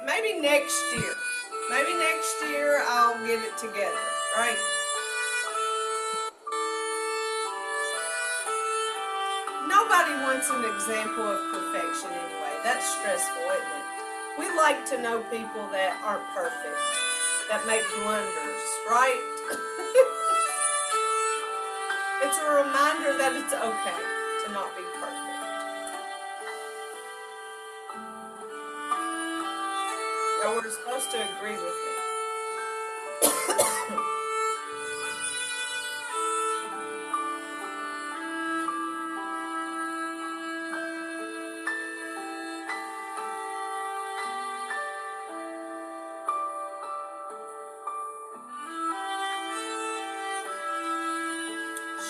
maybe next year. Maybe next year I'll get it together, right? Nobody wants an example of perfection anyway. That's stressful, isn't it? We like to know people that aren't perfect, that make blunders, right? It's a reminder that it's okay to not be perfect. Now we're supposed to agree with me.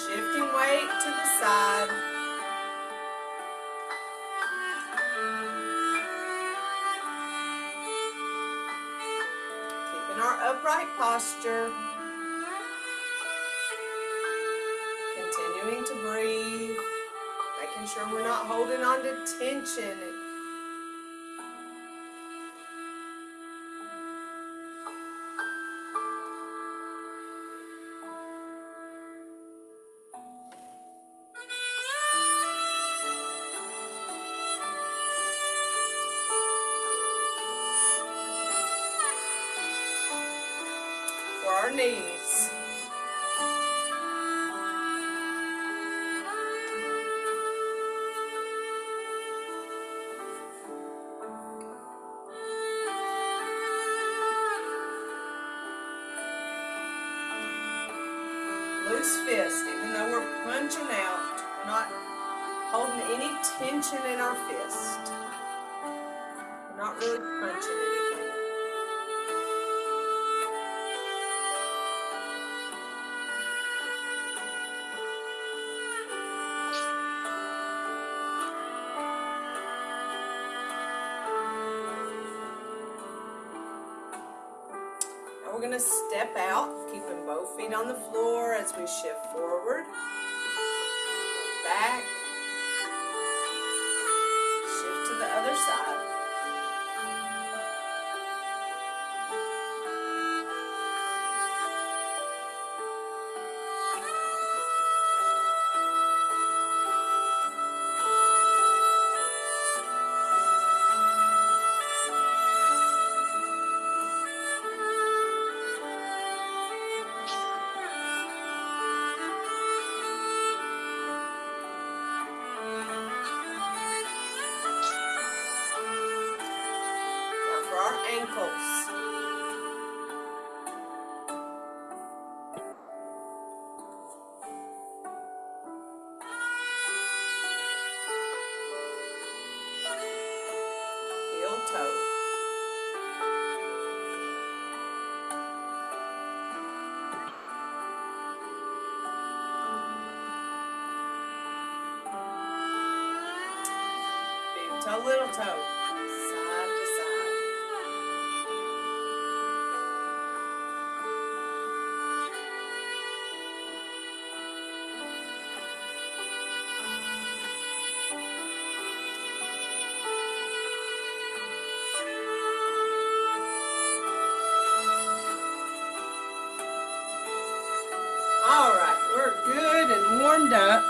Shifting weight to the side. Keeping our upright posture. Continuing to breathe. Making sure we're not holding on to tension. For our knees. Loose fist, even though we're punching out, we're not holding any tension in our fist. We're not really punching anything. We're going to step out, keeping both feet on the floor as we shift forward, back, shift to the other side. Ankles. Heel toe. Big toe, little toe. Alright, we're good and warmed up.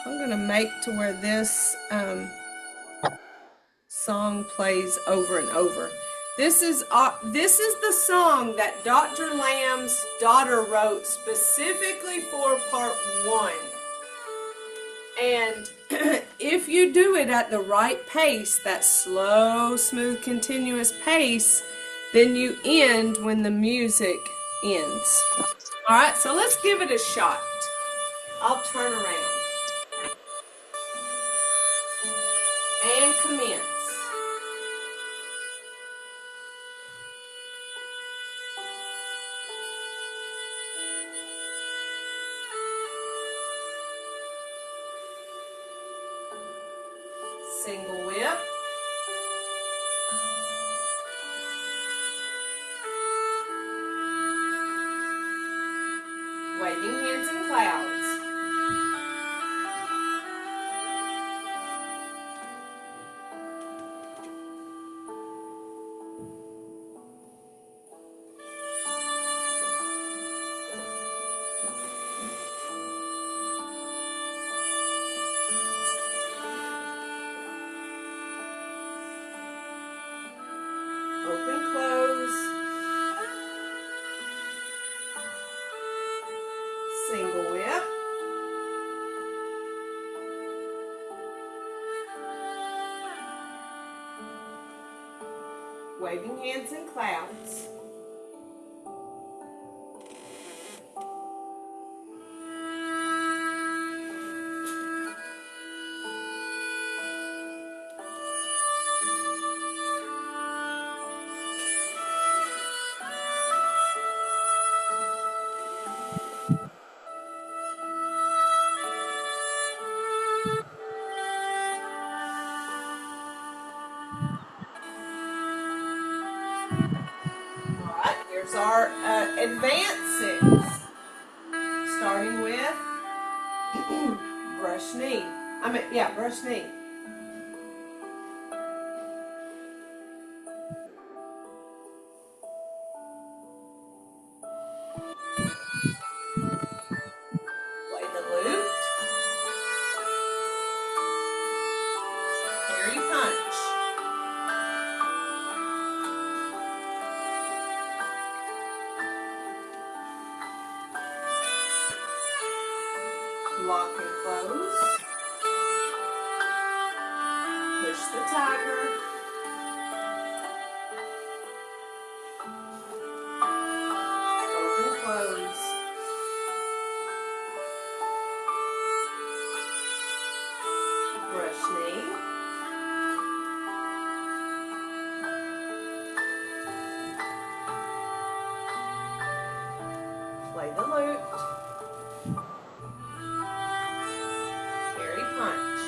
I'm going to make to where this song plays over and over. This is the song that Dr. Lamb's daughter wrote specifically for part 1. And if you do it at the right pace, that slow, smooth, continuous pace, then you end when the music ends. Alright, so let's give it a shot. I'll turn around. And commence. Single whip. Waving hands in clouds. Open, close. Single whip. Waving hands in clouds. Alright, here's our advanced six. Starting with brush knee. Brush knee. Play the lute. Carry punch. Lock and close. Push the tiger. Open, close. Brush knee. Play the lute. Carry punch.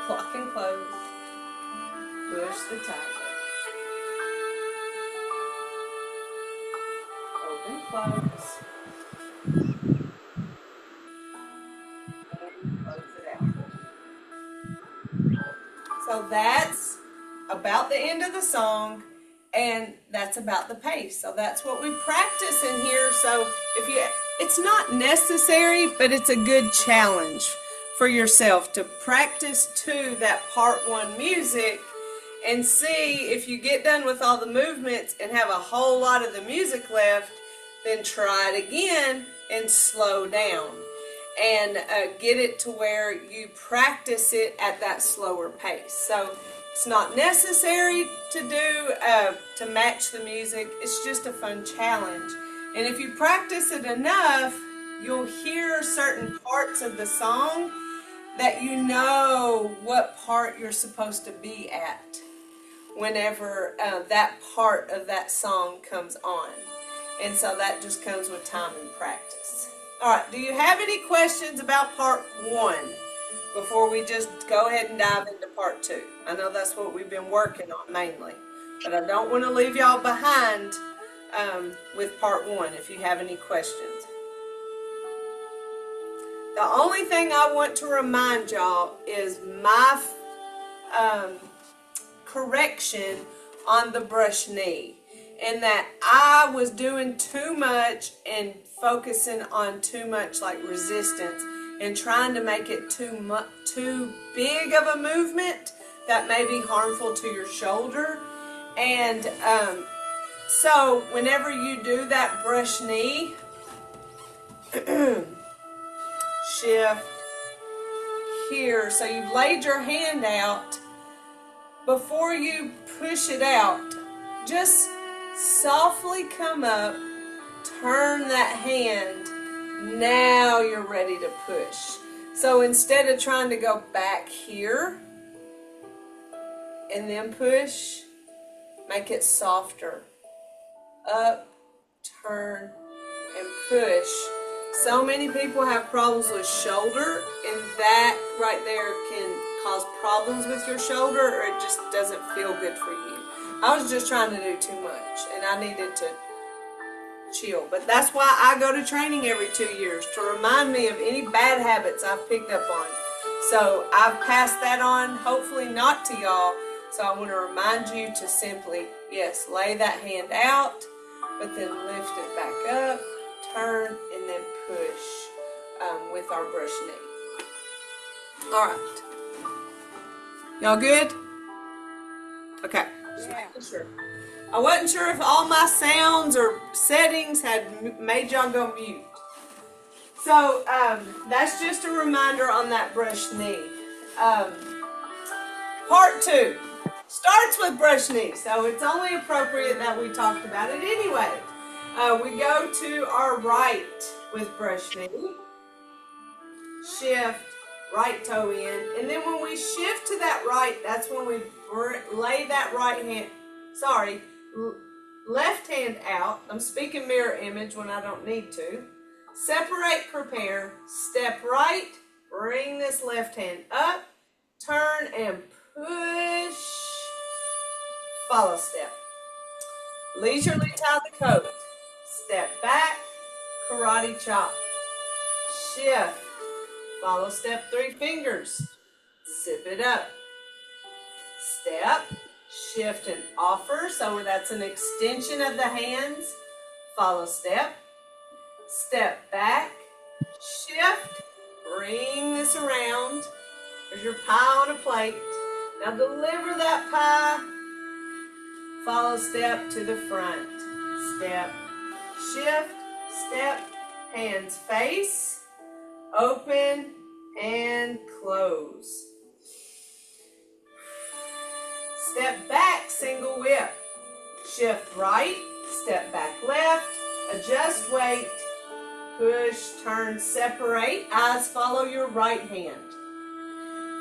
Lock and close. Push the tiger. Open, close. And close it out. So that's about the end of the song, and that's about the pace. So that's what we practice in here. So it's not necessary, but it's a good challenge for yourself to practice to that part one music and see if you get done with all the movements and have a whole lot of the music left, then try it again and slow down and get it to where you practice it at that slower pace. So it's not necessary to do to match the music. It's just a fun challenge. And if you practice it enough, you'll hear certain parts of the song that you know what part you're supposed to be at whenever that part of that song comes on. And so that just comes with time and practice. All right, do you have any questions about part one before we just go ahead and dive into part two? I know that's what we've been working on mainly, but I don't want to leave y'all behind with part one if you have any questions. The only thing I want to remind y'all is my correction on the brush knee, and that I was doing too much and focusing on too much like resistance and trying to make it too big of a movement that may be harmful to your shoulder. And so whenever you do that brush knee, shift here, so you've laid your hand out. Before you push it out, just softly come up, turn that hand. Now you're ready to push. So instead of trying to go back here and then push, make it softer. Up, turn, and push. So many people have problems with shoulder, and that right there can cause problems with your shoulder, or it just doesn't feel good for you. I was just trying to do too much, and I needed to chill. But that's why I go to training every 2 years, to remind me of any bad habits I've picked up on. So I've passed that on, hopefully not to y'all. So I want to remind you to simply, yes, lay that hand out, but then lift it back up, turn, and then push with our brush knee. All right. Y'all good? Okay. Just making sure. I wasn't sure if all my sounds or settings had made y'all go mute. So that's just a reminder on that brush knee. Part 2 starts with brush knee, so it's only appropriate that we talked about it anyway. We go to our right with brush knee, shift, right toe in, and then when we shift to that right, that's when we lay that left hand out. I'm speaking mirror image when I don't need to. Separate, prepare, step right, bring this left hand up, turn and push, follow step. Leisurely tie the coat, step back, karate chop, shift, follow step 3 fingers, zip it up, step, shift and offer, so that's an extension of the hands, follow step, step back, shift, bring this around, there's your pie on a plate, now deliver that pie, follow step to the front, step, shift, step, hands face, open and close. Step back, single whip, shift right, step back left, adjust weight, push, turn, separate, eyes follow your right hand.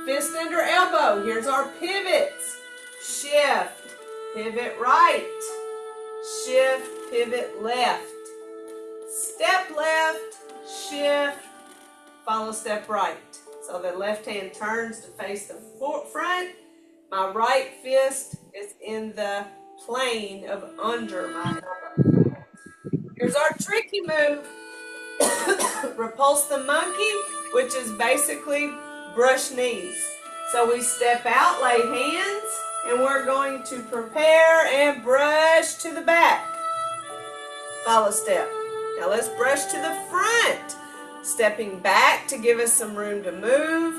Fist under elbow, here's our pivots, shift, pivot right, shift, pivot left, step left, shift, follow step right. So the left hand turns to face the front, my right fist is in the plane of under my elbow. Here's our tricky move. Repulse the monkey, which is basically brush knees. So we step out, lay hands, and we're going to prepare and brush to the back. Follow step. Now let's brush to the front. Stepping back to give us some room to move.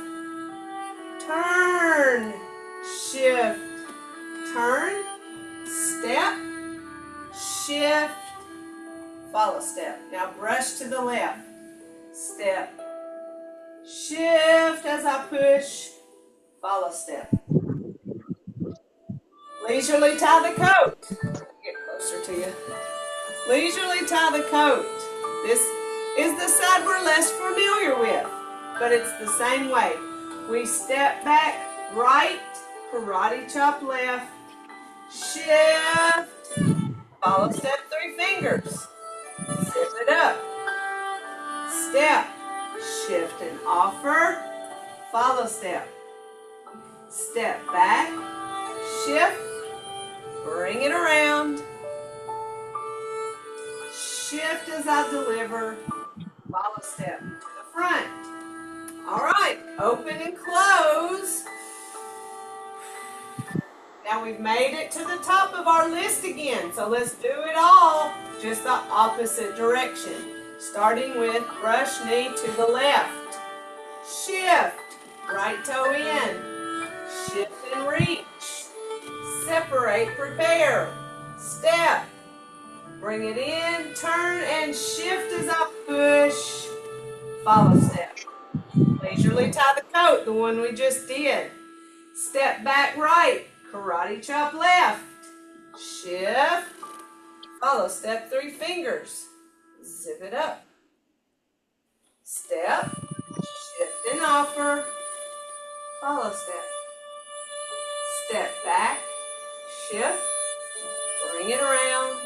Turn, shift, turn, step, shift, follow step. Now brush to the left. Step, shift as I push, follow step. Leisurely tie the coat. Get closer to you. Leisurely tie the coat. This is the side we're less familiar with, but it's the same way. We step back right, karate chop left, shift, follow step 3 fingers, zip it up, step, shift and offer, follow step, step back, shift, bring it around, shift as I deliver, follow step to the front. All right, open and close. Now we've made it to the top of our list again, so let's do it all, just the opposite direction. Starting with brush knee to the left. Shift, right toe in, shift and reach, separate, prepare, step, bring it in, turn and shift as I push, follow step. Leisurely tie the coat, the one we just did. Step back right, karate chop left, shift, follow step 3 fingers, zip it up, step, shift and offer, follow step, step back, shift, bring it around,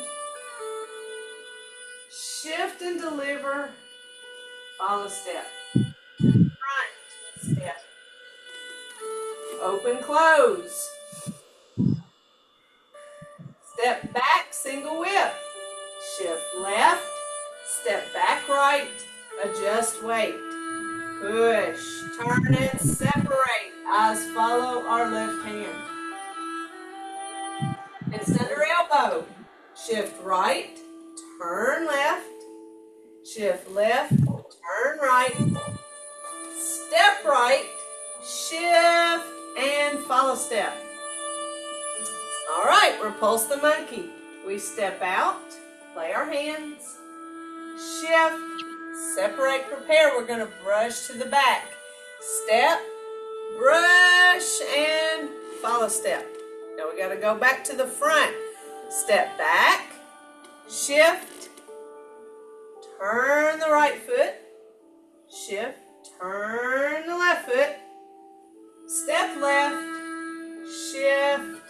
shift and deliver, follow step, front, step, open, close, step back, single whip, shift left, step back right, adjust weight, push, turn and separate, eyes follow our left hand, fist under elbow, shift right, turn left, shift left, turn right, step right, shift, and follow step. All right, repulse the monkey. We step out, play our hands, shift, separate, prepare. We're going to brush to the back. Step, brush, and follow step. Now we got to go back to the front. Step back, shift, turn the right foot, shift, turn the left foot, step left, shift,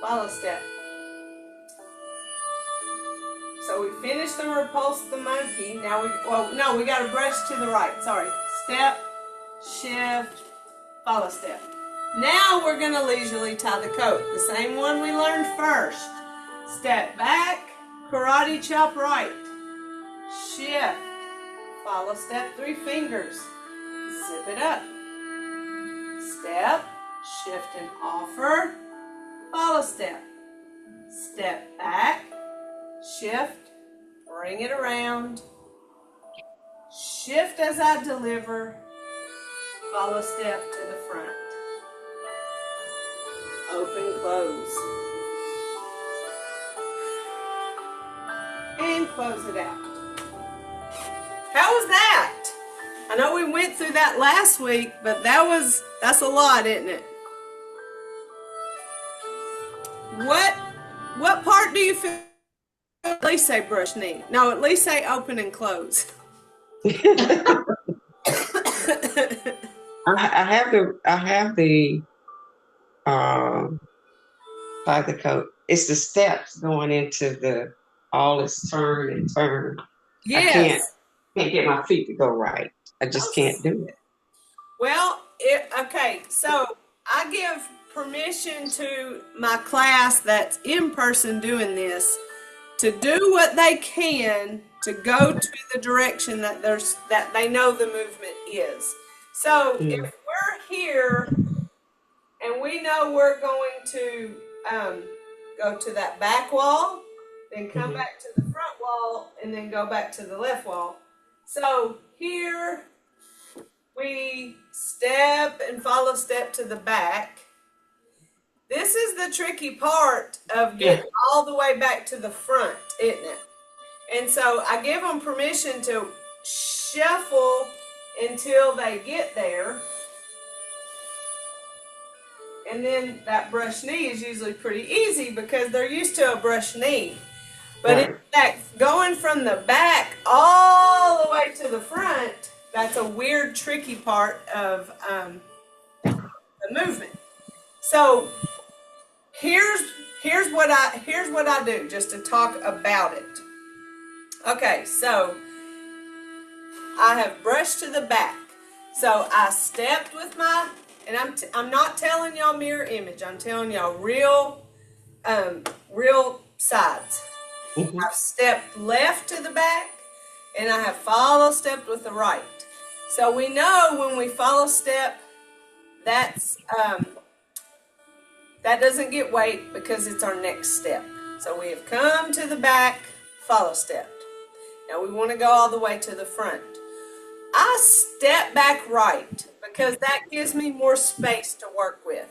follow step. So we finished the repulse the monkey. Now we got to brush to the right. Sorry. Step, shift, follow step. Now we're going to leisurely tie the coat. The same one we learned first. Step back, karate chop right, shift, follow step, 3 fingers, zip it up, step, shift and offer, follow step, step back, shift, bring it around, shift as I deliver, follow step to the front, open, close, and close it out. How was that? I know we went through that last week, but that's a lot, isn't it? What part do you feel? At least say brush knee. No, at least say open and close. I have the by the coat. It's the steps going into the all is turn and turn. Yes. I can't get my feet to go right. I just can't do it. Well, okay, so I give permission to my class that's in person doing this to do what they can to go to the direction that they know the movement is. So if we're here and we know we're going to go to that back wall, then come back to the front wall, and then go back to the left wall. So here we step and follow step to the back. This is the tricky part of getting all the way back to the front, isn't it? And so I give them permission to shuffle until they get there. And then that brush knee is usually pretty easy because they're used to a brush knee. But in fact, going from the back all the way to the front, that's a weird, tricky part of the movement. So here's what I do just to talk about it. Okay, so I have brushed to the back. So I stepped with my, and I'm not telling y'all mirror image. I'm telling y'all real sides. I've stepped left to the back, and I have follow stepped with the right. So we know when we follow step, that doesn't get weight because it's our next step. So we have come to the back, follow stepped. Now we want to go all the way to the front. I step back right because that gives me more space to work with.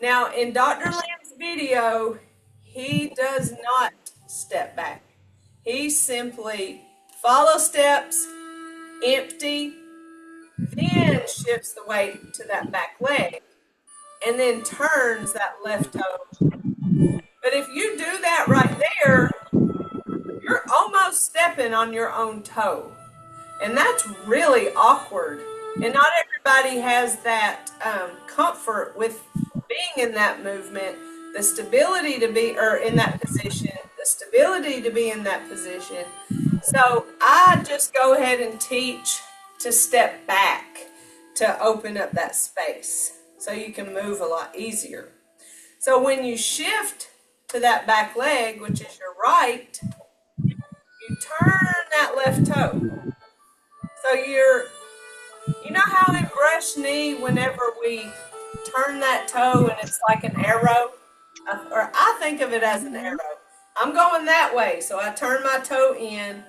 Now in Dr. Lamb's video, he does not step back. He simply follow steps, empty, then shifts the weight to that back leg, and then turns that left toe. But if you do that right there, you're almost stepping on your own toe. And that's really awkward. And not everybody has that comfort with being in that movement, the stability to be, or in that position, the stability to be in that position. So I just go ahead and teach to step back to open up that space so you can move a lot easier. So when you shift to that back leg, which is your right, you turn that left toe. So you know how in brush knee, whenever we turn that toe and it's like an arrow, or I think of it as an arrow. I'm going that way, so I turn my toe in,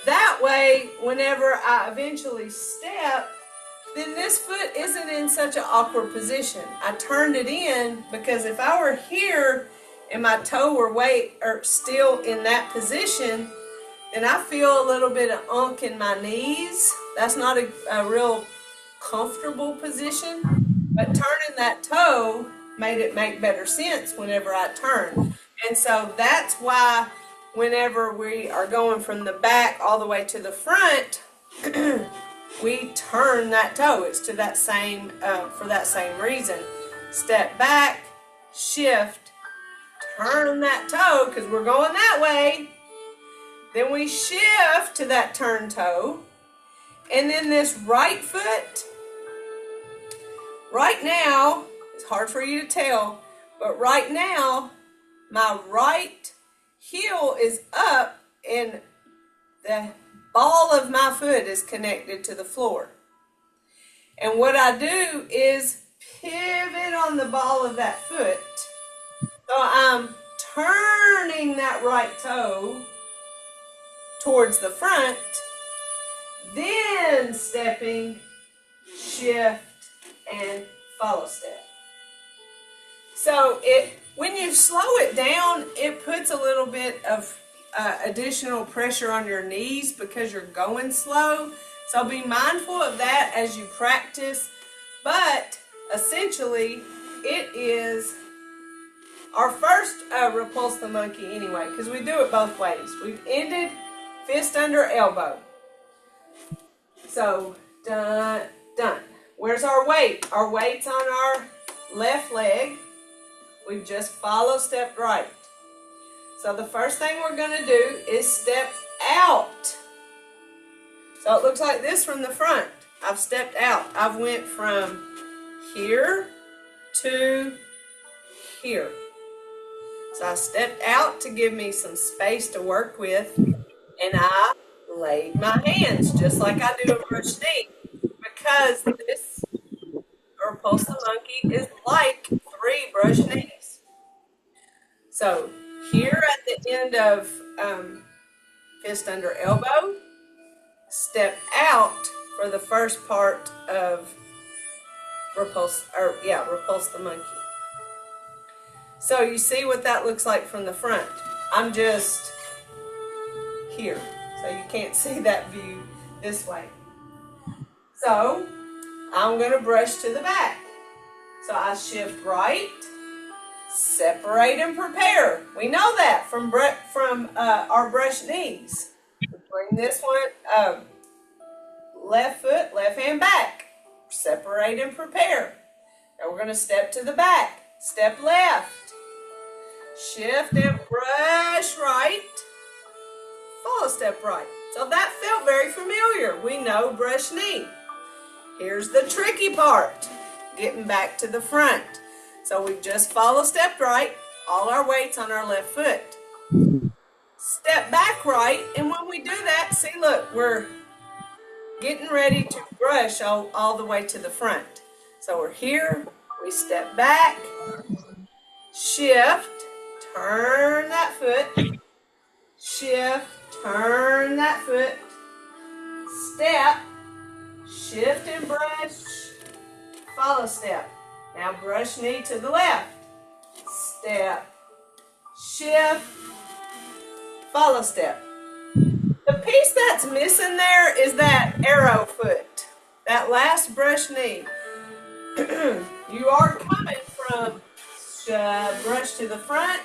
That way, whenever I eventually step, then this foot isn't in such an awkward position. I turned it in because if I were here and my toe were still in that position, then I feel a little bit of unk in my knees. That's not a real comfortable position, but turning that toe made it make better sense whenever I turn. And so that's why whenever we are going from the back all the way to the front, we turn that toe. It's to that same, for that same reason. Step back, shift, turn that toe because we're going that way. Then we shift to that turn toe. And then this right foot, right now, it's hard for you to tell, but right now, my right heel is up and the ball of my foot is connected to the floor. And what I do is pivot on the ball of that foot. So I'm turning that right toe towards the front, then stepping, shift, and follow step. So when you slow it down, it puts a little bit of additional pressure on your knees because you're going slow. So be mindful of that as you practice. But essentially, it is our first repulse the monkey anyway, because we do it both ways. We've ended fist under elbow. So, done, done. Where's our weight? Our weight's on our left leg. We've just follow stepped right. So the first thing we're going to do is step out. So it looks like this from the front. I've stepped out. I've went from here to here. So I stepped out to give me some space to work with, and I laid my hands just like I do a brush knee, because this repulse the monkey is like 3 brush knees. So here at the end of fist under elbow, step out for the first part of repulse the monkey. So you see what that looks like from the front. I'm just here, so you can't see that view this way. So I'm going to brush to the back. So I shift right, separate and prepare. We know that from our brush knees. Bring this one left foot, left hand back. Separate and prepare. Now we're going to step to the back. Step left. Shift and brush right. Follow step right. So that felt very familiar. We know brush knee. Here's the tricky part. Getting back to the front. So we just follow step right. All our weight's on our left foot. Step back right. And when we do that, see, look, we're getting ready to brush all the way to the front. So we're here. We step back. Shift. Turn that foot. Shift. Turn that foot. Step. Shift and brush. Follow step. Now brush knee to the left. Step. Shift. Follow step. The piece that's missing there is that arrow foot. That last brush knee. You are coming from brush to the front,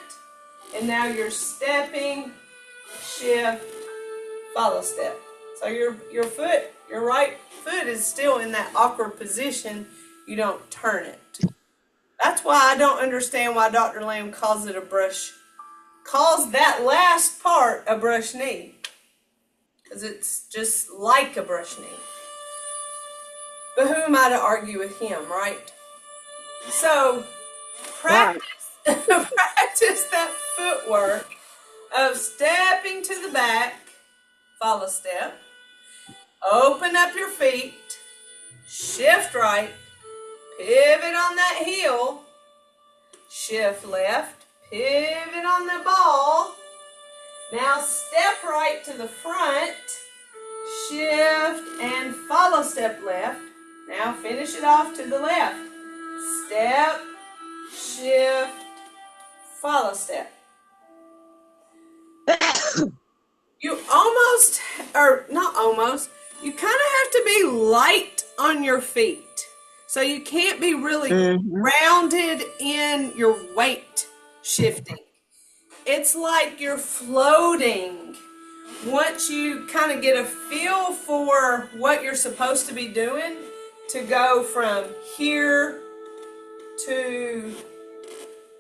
and now you're stepping, shift, follow step. So your right foot is still in that awkward position. You don't turn it. That's why I don't understand why Dr. Lamb calls that last part a brush knee. Because it's just like a brush knee. But who am I to argue with him, right? So practice that footwork of stepping to the back, follow step, open up your feet, shift right, pivot on that heel, shift left, pivot on the ball. Now step right to the front, shift, and follow step left. Now finish it off to the left. Step, shift, follow step. You almost, or not almost, you kind of have to be light on your feet. So you can't be really grounded in your weight shifting. It's like you're floating. Once you kind of get a feel for what you're supposed to be doing, to go from here to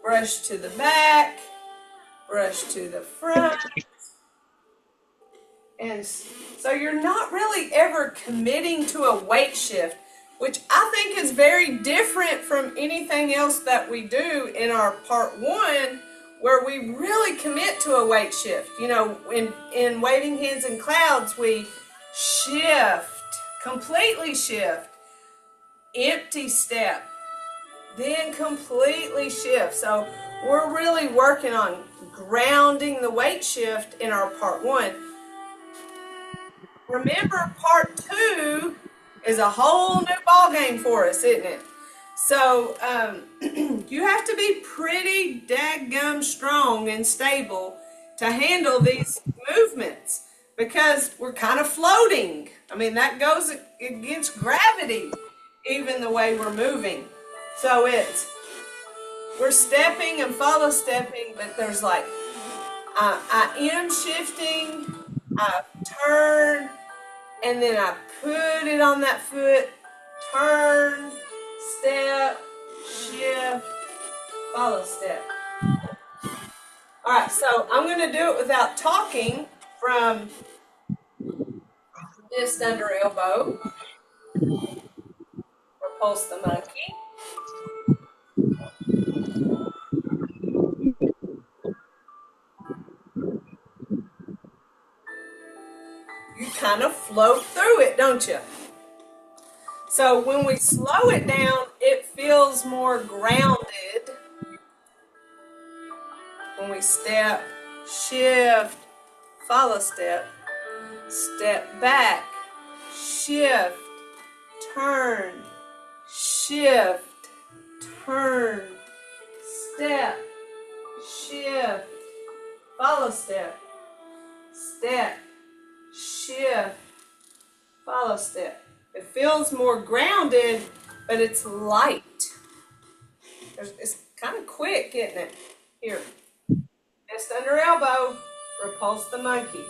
brush to the back, brush to the front. And so you're not really ever committing to a weight shift, which I think is very different from anything else that we do in our part one, where we really commit to a weight shift. You know, in Waving Hands and Clouds, we shift, completely shift, empty step, then completely shift. So we're really working on grounding the weight shift in our part one. Remember, part two is a whole new ball game for us, isn't it? So you have to be pretty dadgum strong and stable to handle these movements, because we're kind of floating. I mean, that goes against gravity, even the way we're moving. So we're stepping and follow stepping, but there's like, I am shifting, I turn, and then I put it on that foot, turn, step, shift, follow step. All right, so I'm going to do it without talking from fist under elbow, repulse the monkey. You kind of float through it, don't you? So when we slow it down, it feels more grounded. When we step, shift, follow step, step back, shift, turn, shift, turn, step, shift, follow step, step, shift, follow step. It feels more grounded, but it's light. It's kind of quick, isn't it? Here, fist under elbow, repulse the monkey.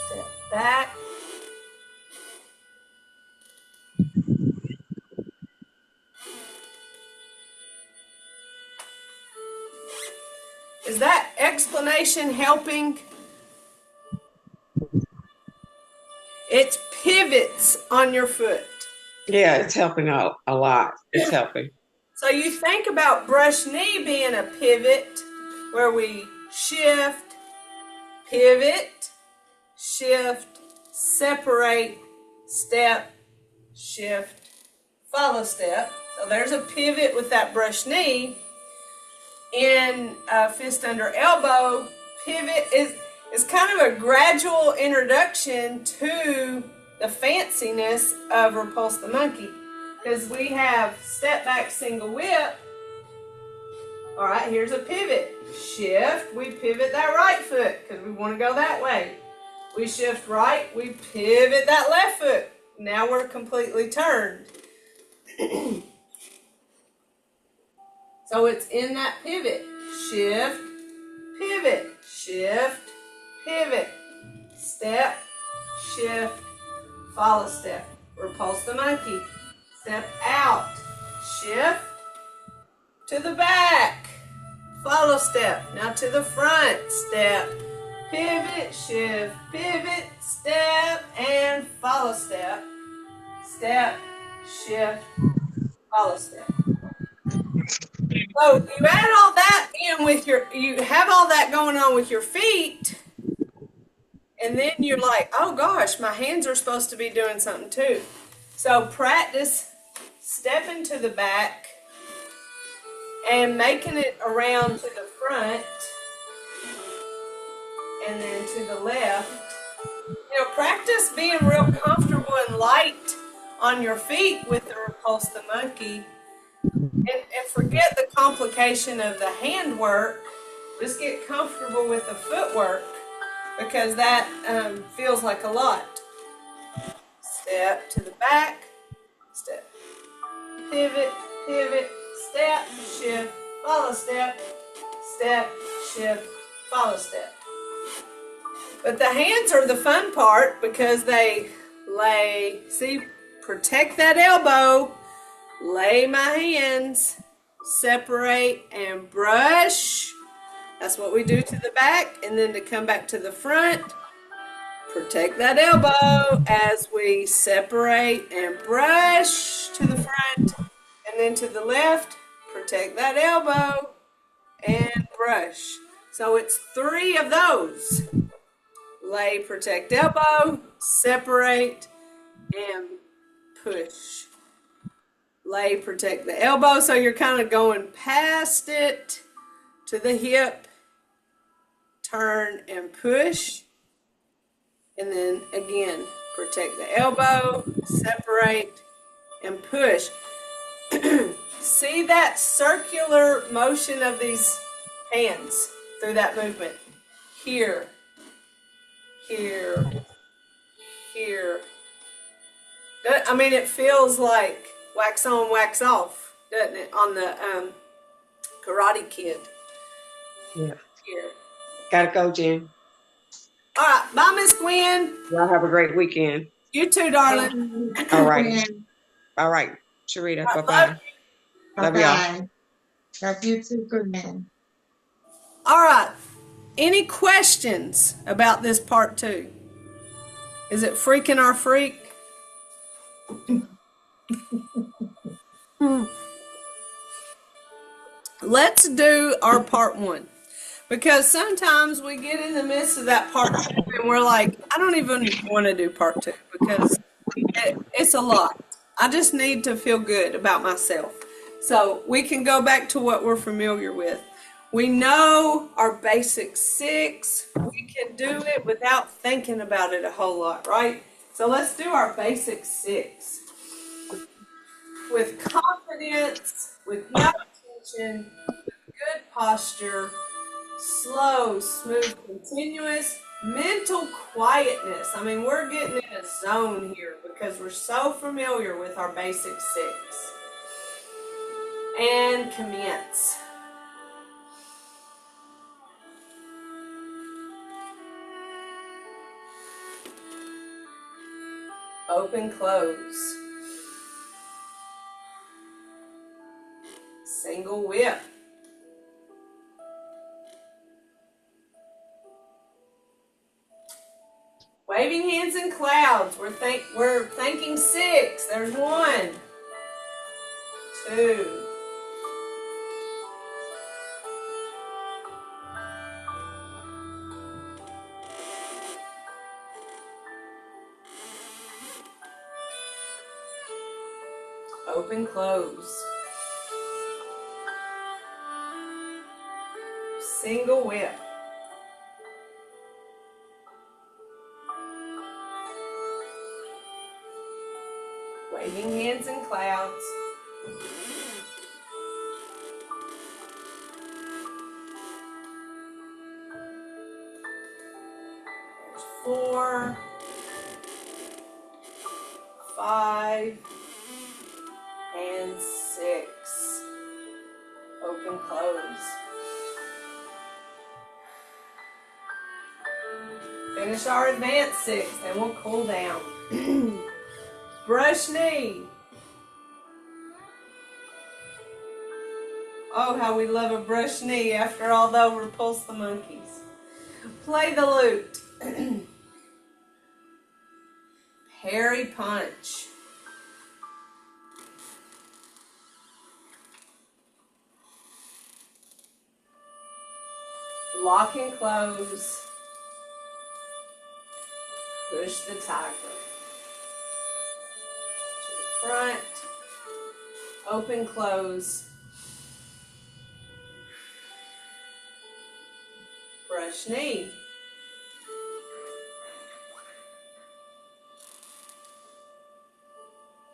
Step back. Is that explanation helping? It's pivots on your foot. Yeah, it's helping out a lot. It's helping. So you think about brush knee being a pivot, where we shift, pivot, shift, separate, step, shift, follow step. So there's a pivot with that brush knee. In fist under elbow, pivot is kind of a gradual introduction to the fanciness of repulse the monkey, because we have step back single whip. All right, here's a pivot. Shift, we pivot that right foot because we want to go that way. We shift right, we pivot that left foot. Now we're completely turned. So it's in that pivot. Shift, pivot, shift, pivot, step, shift, follow step. Repulse the monkey. Step out, shift, to the back, follow step. Now to the front, step, pivot, shift, pivot, step, and follow step. Step, shift, follow step. So you add all that in with you have all that going on with your feet, and then you're like, oh gosh, my hands are supposed to be doing something too. So practice stepping to the back and making it around to the front and then to the left. You know, practice being real comfortable and light on your feet with the Repulse the Monkey. And forget the complication of the handwork. Just get comfortable with the footwork because that feels like a lot. Step to the back, step, pivot, pivot, step, shift, follow step, step, shift, follow step. But the hands are the fun part because they lay, see, protect that elbow, lay my hands, separate and brush. That's what we do to the back, and then to come back to the front, protect that elbow as we separate and brush to the front, and then to the left, protect that elbow and brush. So it's 3 of those. Lay, protect elbow, separate, and push. Lay, protect the elbow, so you're kind of going past it to the hip, turn and push, and then again, protect the elbow, separate, and push. See that circular motion of these hands through that movement? Here, here, here. I mean, it feels like wax on, wax off, doesn't it, on the Karate Kid. Yeah. Here. Gotta go, Jen. All right. Bye, Miss Gwen. Y'all have a great weekend. You too, darling. All right. All right. Sharita, bye-bye. Love y'all. Love you too, Gwen. All right. Any questions about this part 2? Is it freaking our freak? Let's do our part 1. Because sometimes we get in the midst of that part 2 and we're like, I don't even want to do part 2 because it's a lot. I just need to feel good about myself. So we can go back to what we're familiar with. We know our basic 6. We can do it without thinking about it a whole lot, right? So let's do our basic 6. With confidence, with no tension, with good posture, slow, smooth, continuous, mental quietness. I mean, we're getting in a zone here because we're so familiar with our basic 6. And commence. Open, close. Single whip. Waving hands in clouds. We're thanking 6. There's 1, 2. Open, close. Single whip. Waving hands in clouds. There's 4, 5, and 6. Open, close. Finish our advanced 6, then we'll cool down. Brush knee. Oh, how we love a brush knee after all the Repulse the Monkeys. Play the lute. Parry punch. Lock and close. Push the tiger. To the front. Open, close. brush knee.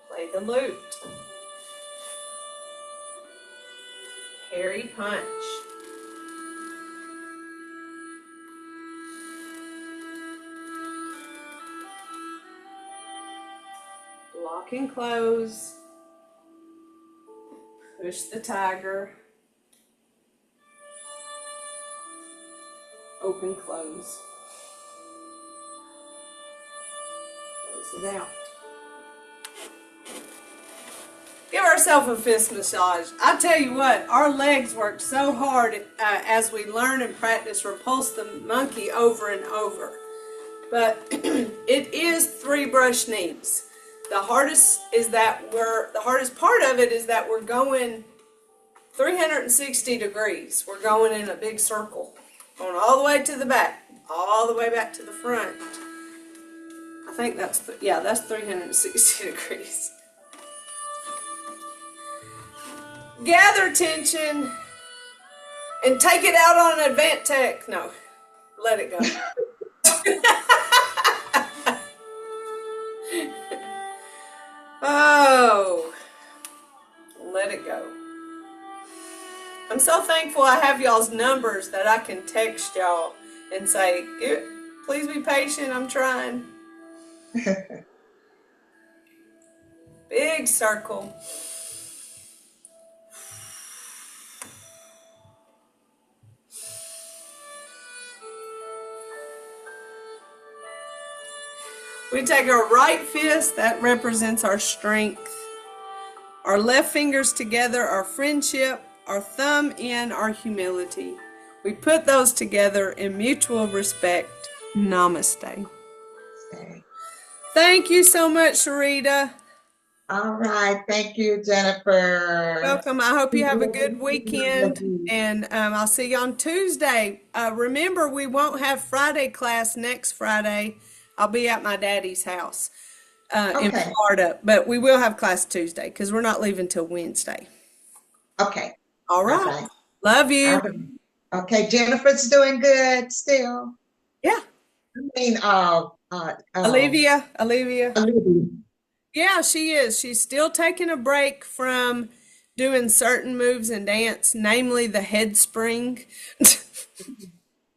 Play the lute. Hairy punch. Lock and close. Push the tiger. Open, close. Close it out. Give ourselves a fist massage. I tell you what, our legs work so hard as we learn and practice repulse the monkey over and over. But it is 3 brush knees. The hardest part of it is that we're going 360 degrees. We're going in a big circle, going all the way to the back, all the way back to the front. I think that's 360 degrees. Gather tension and take it out on Advantech. No, let it go. Oh, let it go. I'm so thankful I have y'all's numbers that I can text y'all and say, please be patient, I'm trying. Big circle. We take our right fist, that represents our strength. Our left fingers together, our friendship. Our thumb in, our humility. We put those together in mutual respect. Namaste. Okay. Thank you so much, Sharita. All right. Thank you, Jennifer. Welcome. I hope you have a good weekend, and I'll see you on Tuesday. Remember, we won't have Friday class next Friday. I'll be at my daddy's house in Florida, but we will have class Tuesday because we're not leaving till Wednesday. Okay. All right. Okay. Love you. Okay. Jennifer's doing good still. Yeah. I mean, Olivia. Olivia. Yeah, she is. She's still taking a break from doing certain moves in dance, namely the head spring.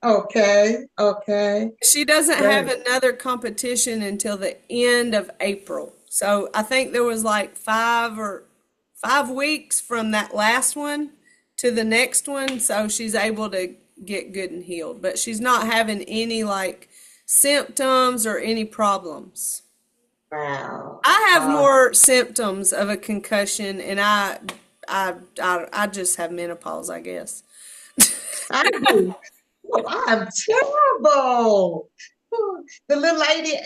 Okay. Okay. She doesn't have another competition until the end of April. So I think there was like 5 weeks from that last one to the next one. So she's able to get good and healed, but she's not having any like symptoms or any problems. Wow. I have more symptoms of a concussion, and I just have menopause, I guess. I do. Oh, I'm terrible. The little lady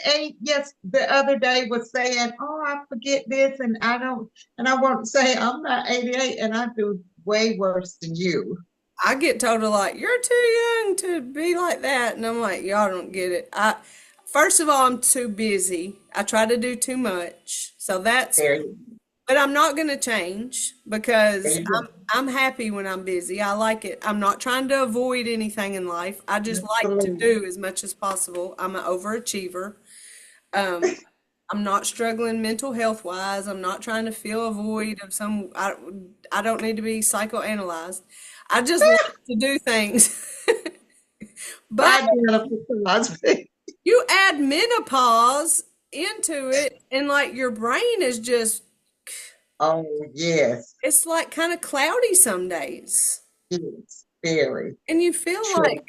the other day was saying, "Oh, I forget this, and I want to say I'm not 88, and I do way worse than you." I get told a lot, "You're too young to be like that," and I'm like, "Y'all don't get it." First of all, I'm too busy. I try to do too much, so that's. But I'm not going to change because I'm happy when I'm busy. I like it. I'm not trying to avoid anything in life. I just like to do as much as possible. I'm an overachiever. I'm not struggling mental health wise. I'm not trying to fill a void of some. I don't need to be psychoanalyzed. I just like to do things. But you add menopause into it, and like your brain is just. Oh, yes. It's like kind of cloudy some days. Yes, very. And you feel like,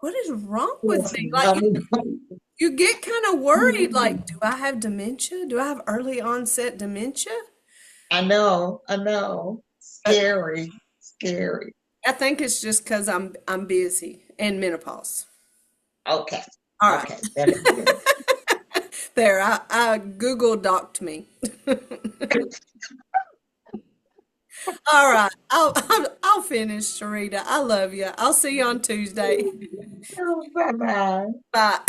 what is wrong with me? Like you get kind of worried, like, do I have dementia? Do I have early onset dementia? I know. Scary. I think it's just because I'm busy and menopause. Okay. All right. Okay. There, I Google doc'd me. All right, I'll finish, Sharita. I love you. I'll see you on Tuesday. Bye-bye. Bye.